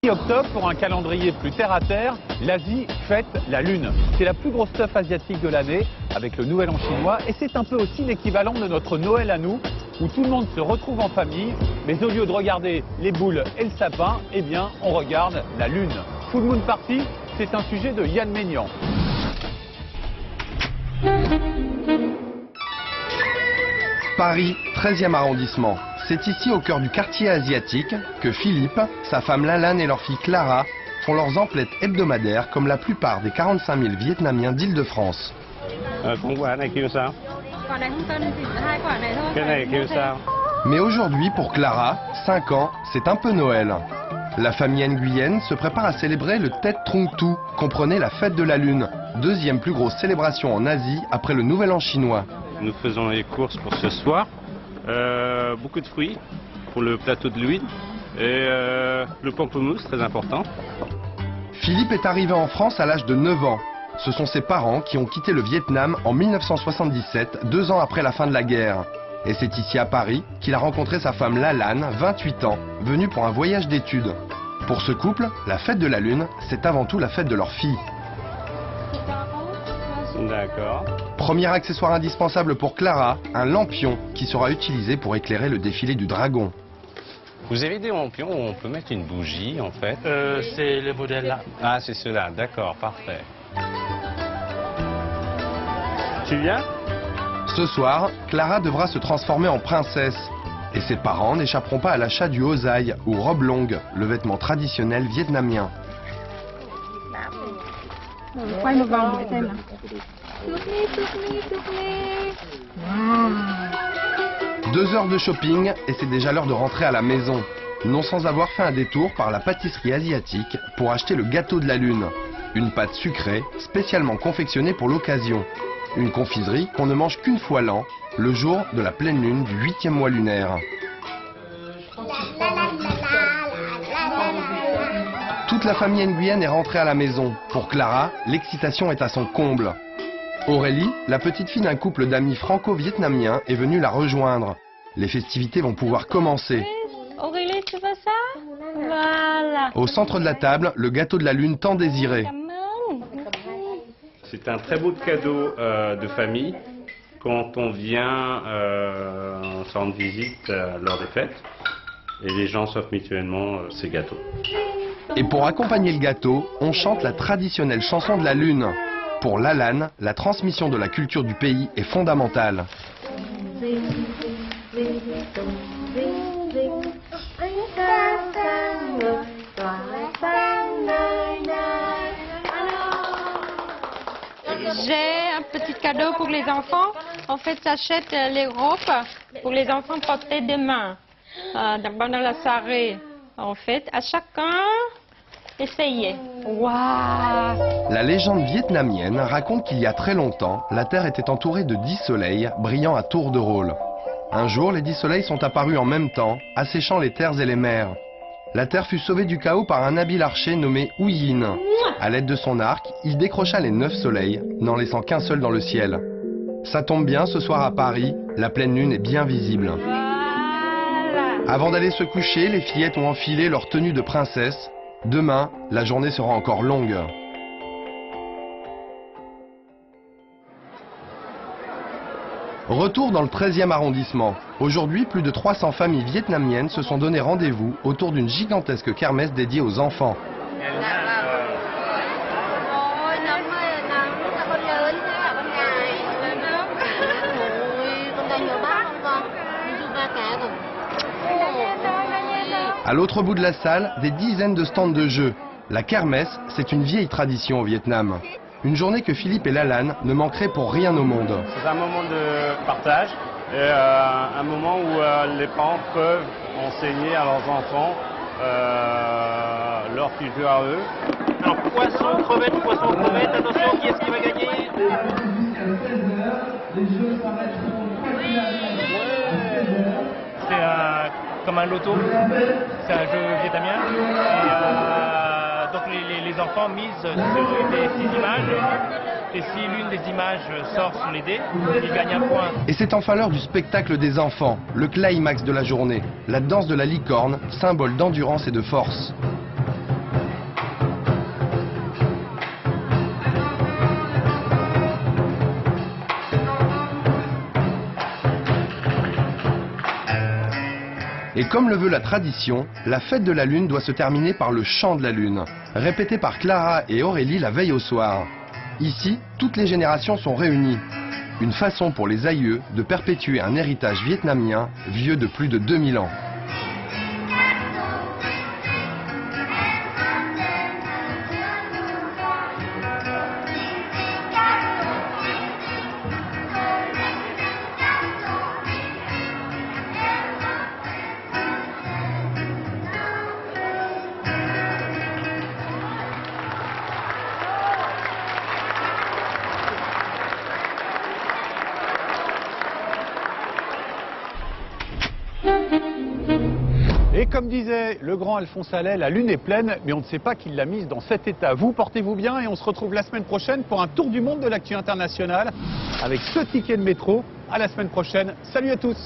Octobre, pour un calendrier plus terre-à-terre, l'Asie fête la Lune. C'est la plus grosse teuf asiatique de l'année, avec le Nouvel An chinois, et c'est un peu aussi l'équivalent de notre Noël à nous, où tout le monde se retrouve en famille, mais au lieu de regarder les boules et le sapin, eh bien, on regarde la Lune. Full Moon Party, c'est un sujet de Yann Maignan. Paris, 13e arrondissement. C'est ici, au cœur du quartier asiatique, que Philippe, sa femme Lalanne et leur fille Clara font leurs emplettes hebdomadaires comme la plupart des 45 000 Vietnamiens d'Île-de-France. Mais aujourd'hui, pour Clara, 5 ans, c'est un peu Noël. La famille Nguyen se prépare à célébrer le Tet Trung Tu, comprenez la fête de la Lune, deuxième plus grosse célébration en Asie après le Nouvel An chinois. Nous faisons les courses pour ce soir. Beaucoup de fruits pour le plateau de l'huile et le pamplemousse, très important. Philippe est arrivé en France à l'âge de 9 ans. Ce sont ses parents qui ont quitté le Vietnam en 1977, 2 ans après la fin de la guerre. Et c'est ici à Paris qu'il a rencontré sa femme Lalanne, 28 ans, venue pour un voyage d'études. Pour ce couple, la fête de la Lune, c'est avant tout la fête de leur fille. D'accord. Premier accessoire indispensable pour Clara, un lampion qui sera utilisé pour éclairer le défilé du dragon. Vous avez des lampions où on peut mettre une bougie en fait? C'est le modèle là. Ah, c'est ceux-là, d'accord, parfait. Tu viens? Ce soir, Clara devra se transformer en princesse. Et ses parents n'échapperont pas à l'achat du hosai, ou robe longue, le vêtement traditionnel vietnamien. 2 heures de shopping et c'est déjà l'heure de rentrer à la maison. Non sans avoir fait un détour par la pâtisserie asiatique pour acheter le gâteau de la Lune. Une pâte sucrée, spécialement confectionnée pour l'occasion. Une confiserie qu'on ne mange qu'une fois l'an, le jour de la pleine lune du 8e mois lunaire. Toute la famille Nguyen est rentrée à la maison. Pour Clara, l'excitation est à son comble. Aurélie, la petite fille d'un couple d'amis franco-vietnamiens, est venue la rejoindre. Les festivités vont pouvoir commencer. Aurélie, tu veux ça? Voilà. Au centre de la table, le gâteau de la Lune tant désiré. C'est un très beau cadeau de famille quand on vient se rendre visite lors des fêtes et les gens s'offrent mutuellement ces gâteaux. Et pour accompagner le gâteau, on chante la traditionnelle chanson de la Lune. Pour Lalanne, la transmission de la culture du pays est fondamentale. J'ai un petit cadeau pour les enfants. En fait, j'achète les robes pour les enfants porter demain. Pendant la soirée, en fait, à chacun, essayez. Waouh! La légende vietnamienne raconte qu'il y a très longtemps, la Terre était entourée de 10 soleils brillant à tour de rôle. Un jour, les 10 soleils sont apparus en même temps, asséchant les terres et les mers. La Terre fut sauvée du chaos par un habile archer nommé Hu Yin. À l'aide de son arc, il décrocha les 9 soleils, n'en laissant qu'un seul dans le ciel. Ça tombe bien, ce soir à Paris, la pleine lune est bien visible. Avant d'aller se coucher, les fillettes ont enfilé leur tenue de princesse. Demain, la journée sera encore longue. Retour dans le 13e arrondissement. Aujourd'hui, plus de 300 familles vietnamiennes se sont donné rendez-vous autour d'une gigantesque kermesse dédiée aux enfants. À l'autre bout de la salle, des dizaines de stands de jeux. La kermesse, c'est une vieille tradition au Vietnam. Une journée que Philippe et Lalanne ne manqueraient pour rien au monde. C'est un moment de partage et un moment où les parents peuvent enseigner à leurs enfants leur culture à eux. Alors, poisson, crevette, attention, qui est-ce qui va gagner? C'est comme un loto, c'est un jeu vietnamien. Et, donc les enfants misent sur une des 6 images. Et si l'une des images sort sur les dés, ils gagnent un point. Et c'est enfin l'heure du spectacle des enfants, le climax de la journée, la danse de la licorne, symbole d'endurance et de force. Et comme le veut la tradition, la fête de la Lune doit se terminer par le chant de la Lune, répété par Clara et Aurélie la veille au soir. Ici, toutes les générations sont réunies. Une façon pour les aïeux de perpétuer un héritage vietnamien vieux de plus de 2000 ans. Et comme disait le grand Alphonse Allais, la Lune est pleine, mais on ne sait pas qui l'a mise dans cet état. Vous, portez-vous bien et on se retrouve la semaine prochaine pour un tour du monde de l'actu internationale avec ce ticket de métro. À la semaine prochaine. Salut à tous.